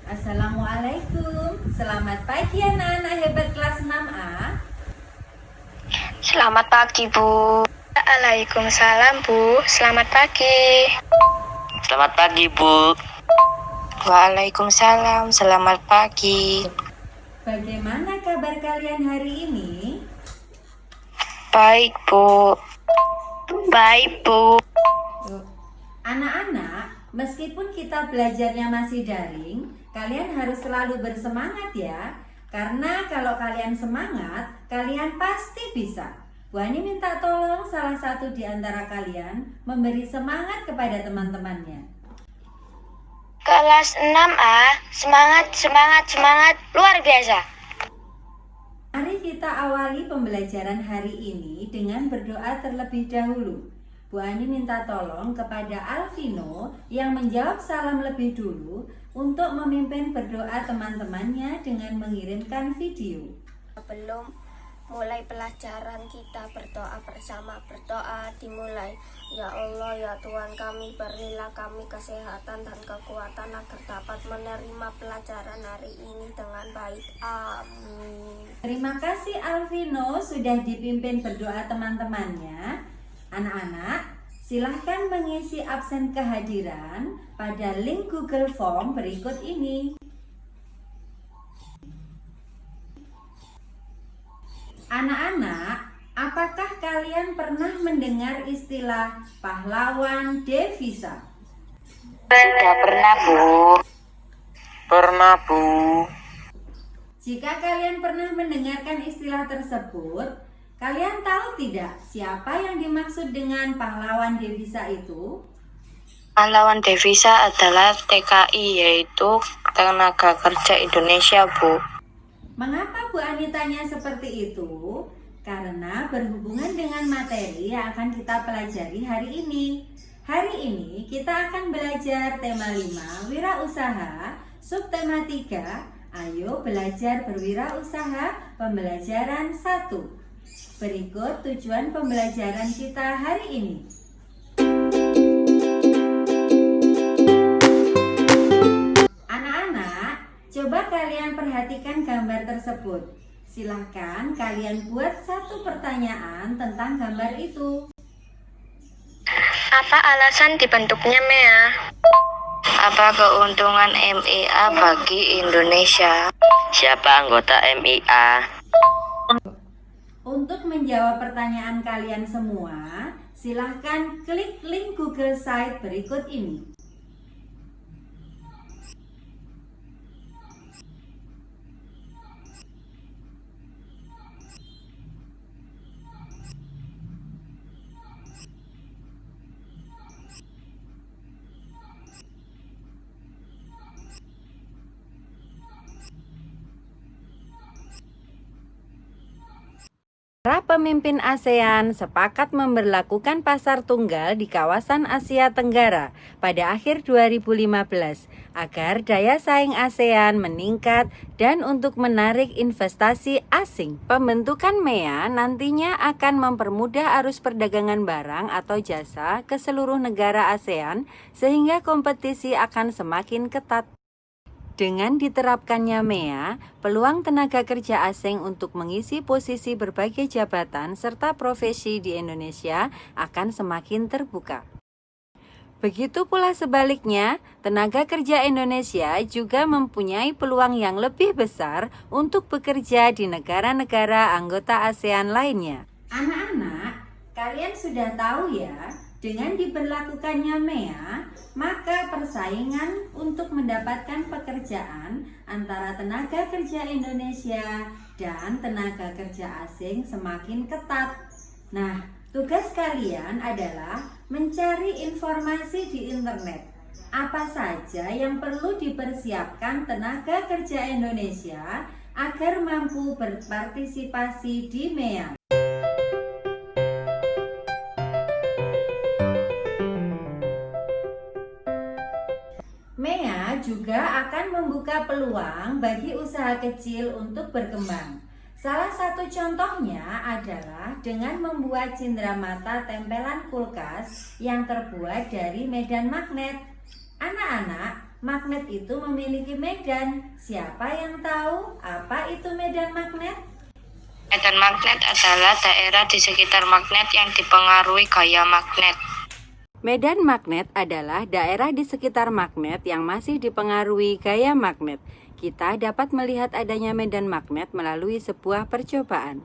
Assalamualaikum. Selamat pagi anak-anak hebat kelas 6A. Selamat pagi, Bu. Waalaikumsalam, Bu. Selamat pagi. Selamat pagi, Bu. Waalaikumsalam. Selamat pagi. Bagaimana kabar kalian hari ini? Baik, Bu. Baik, Bu. Anak-anak, meskipun kita belajarnya masih daring, kalian harus selalu bersemangat ya. Karena kalau kalian semangat, kalian pasti bisa. Bu Ani minta tolong salah satu di antara kalian memberi semangat kepada teman-temannya. Kelas 6A, semangat, semangat, semangat, luar biasa. Mari kita awali pembelajaran hari ini dengan berdoa terlebih dahulu. Bu Ani minta tolong kepada Alvino yang menjawab salam lebih dulu untuk memimpin berdoa teman-temannya dengan mengirimkan video. Sebelum mulai pelajaran kita berdoa bersama. Berdoa dimulai. Ya Allah, ya Tuhan kami, berilah kami kesehatan dan kekuatan agar dapat menerima pelajaran hari ini dengan baik. Amin. Terima kasih Alvino sudah dipimpin berdoa teman-temannya. Anak-anak, silahkan mengisi absen kehadiran pada link Google Form berikut ini. Anak-anak, apakah kalian pernah mendengar istilah pahlawan devisa? Sudah pernah, Bu. Pernah, Bu. Jika kalian pernah mendengarkan istilah tersebut, kalian tahu tidak siapa yang dimaksud dengan pahlawan devisa itu? Pahlawan devisa adalah TKI, yaitu Tenaga Kerja Indonesia, Bu. Mengapa Bu Ani tanya seperti itu? Karena berhubungan dengan materi yang akan kita pelajari hari ini. Hari ini kita akan belajar tema 5, wirausaha, subtema 3, ayo belajar berwirausaha, pembelajaran 1. Berikut tujuan pembelajaran kita hari ini. Anak-anak, coba kalian perhatikan gambar tersebut. Silahkan kalian buat satu pertanyaan tentang gambar itu. Apa alasan dibentuknya MEA? Apa keuntungan MEA bagi Indonesia? Siapa anggota MIA? Untuk menjawab pertanyaan kalian semua, silahkan klik link Google Site berikut ini. Para pemimpin ASEAN sepakat memberlakukan pasar tunggal di kawasan Asia Tenggara pada akhir 2015 agar daya saing ASEAN meningkat dan untuk menarik investasi asing. Pembentukan MEA nantinya akan mempermudah arus perdagangan barang atau jasa ke seluruh negara ASEAN sehingga kompetisi akan semakin ketat. Dengan diterapkannya MEA, peluang tenaga kerja asing untuk mengisi posisi berbagai jabatan serta profesi di Indonesia akan semakin terbuka. Begitu pula sebaliknya, tenaga kerja Indonesia juga mempunyai peluang yang lebih besar untuk bekerja di negara-negara anggota ASEAN lainnya. Anak-anak, kalian sudah tahu ya, dengan diberlakukannya MEA, maka persaingan untuk mendapatkan pekerjaan antara tenaga kerja Indonesia dan tenaga kerja asing semakin ketat. Nah, tugas kalian adalah mencari informasi di internet. Apa saja yang perlu dipersiapkan tenaga kerja Indonesia agar mampu berpartisipasi di MEA. MEA juga akan membuka peluang bagi usaha kecil untuk berkembang. Salah satu contohnya adalah dengan membuat cenderamata tempelan kulkas yang terbuat dari medan magnet. Anak-anak, magnet itu memiliki medan. Siapa yang tahu apa itu medan magnet? Medan magnet adalah daerah di sekitar magnet yang dipengaruhi gaya magnet. Medan magnet adalah daerah di sekitar magnet yang masih dipengaruhi gaya magnet. Kita dapat melihat adanya medan magnet melalui sebuah percobaan.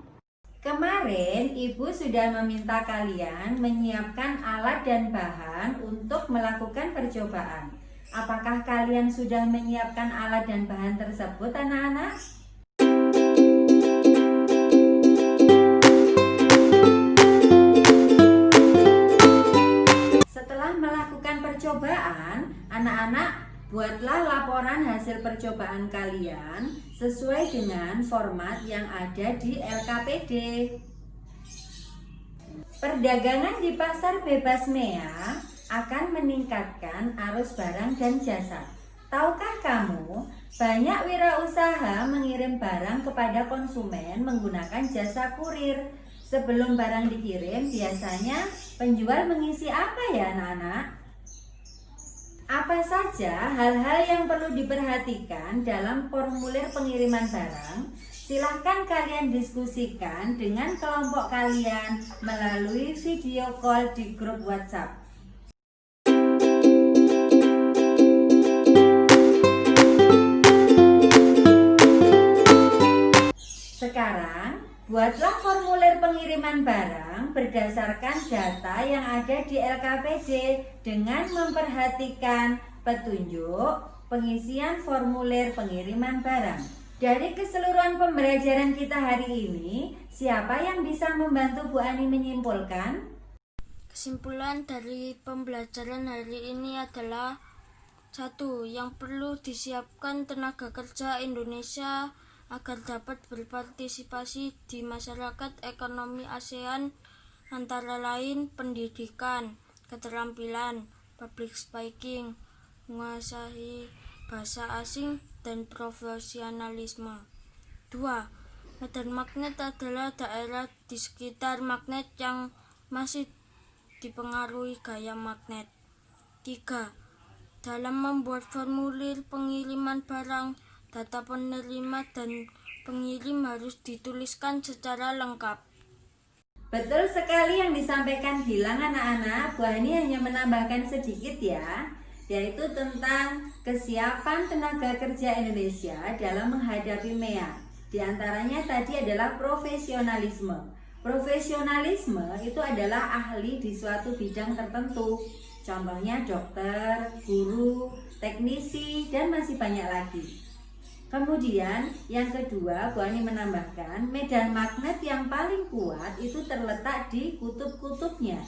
Kemarin Ibu sudah meminta kalian menyiapkan alat dan bahan untuk melakukan percobaan. Apakah kalian sudah menyiapkan alat dan bahan tersebut, anak-anak? Setelah melakukan percobaan, anak-anak buatlah laporan hasil percobaan kalian sesuai dengan format yang ada di LKPD. Perdagangan di pasar bebas MEA akan meningkatkan arus barang dan jasa. Tahukah kamu, banyak wirausaha mengirim barang kepada konsumen menggunakan jasa kurir. Sebelum barang dikirim, biasanya penjual mengisi apa ya, anak-anak? Apa saja hal-hal yang perlu diperhatikan dalam formulir pengiriman barang? Silahkan kalian diskusikan dengan kelompok kalian melalui video call di grup WhatsApp. Sekarang, buatlah formulir pengiriman barang berdasarkan data yang ada di LKPD dengan memperhatikan petunjuk pengisian formulir pengiriman barang. Dari keseluruhan pembelajaran kita hari ini, siapa yang bisa membantu Bu Ani menyimpulkan? Kesimpulan dari pembelajaran hari ini adalah 1. Yang perlu disiapkan tenaga kerja Indonesia agar dapat berpartisipasi di masyarakat ekonomi ASEAN, antara lain pendidikan, keterampilan, public speaking, menguasai bahasa asing, dan profesionalisme. 2. Medan magnet adalah daerah di sekitar magnet yang masih dipengaruhi gaya magnet. 3. Dalam membuat formulir pengiriman barang, data penerima dan pengirim harus dituliskan secara lengkap. Betul sekali yang disampaikan Gilang, anak-anak. Bu Ani hanya menambahkan sedikit ya, yaitu tentang kesiapan tenaga kerja Indonesia dalam menghadapi MEA. Di antaranya tadi adalah profesionalisme. Profesionalisme itu adalah ahli di suatu bidang tertentu. Contohnya dokter, guru, teknisi, dan masih banyak lagi. Kemudian yang kedua, Bu Ani menambahkan medan magnet yang paling kuat itu terletak di kutub-kutubnya.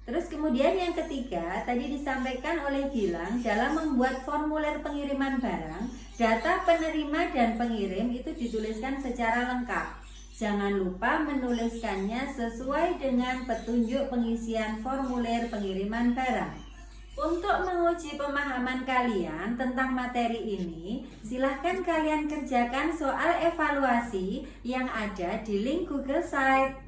Terus kemudian yang ketiga, tadi disampaikan oleh Gilang, dalam membuat formulir pengiriman barang, data penerima dan pengirim itu dituliskan secara lengkap. Jangan lupa menuliskannya sesuai dengan petunjuk pengisian formulir pengiriman barang. Untuk menguji pemahaman kalian tentang materi ini, silahkan kalian kerjakan soal evaluasi yang ada di link Google Site.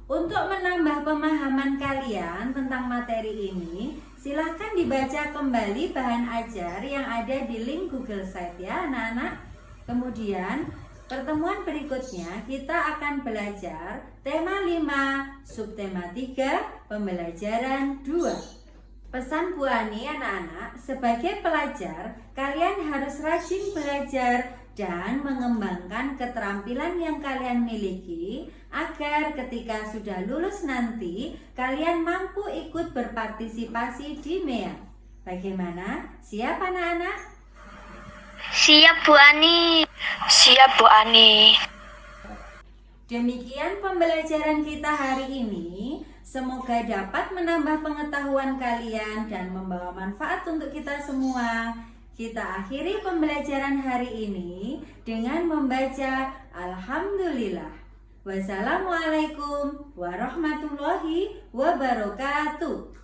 Untuk menambah pemahaman kalian tentang materi ini, silahkan dibaca kembali bahan ajar yang ada di link Google Site ya anak-anak. Kemudian, pertemuan berikutnya kita akan belajar tema 5, subtema 3, pembelajaran 2. Pesan Bu Ani, anak-anak, sebagai pelajar, kalian harus rajin belajar dan mengembangkan keterampilan yang kalian miliki agar ketika sudah lulus nanti kalian mampu ikut berpartisipasi di MEA. Bagaimana? Siap anak-anak? Siap Bu Ani. Siap Bu Ani. Demikian pembelajaran kita hari ini. Semoga dapat menambah pengetahuan kalian dan membawa manfaat untuk kita semua. Kita akhiri pembelajaran hari ini dengan membaca Alhamdulillah. Wassalamualaikum warahmatullahi wabarakatuh.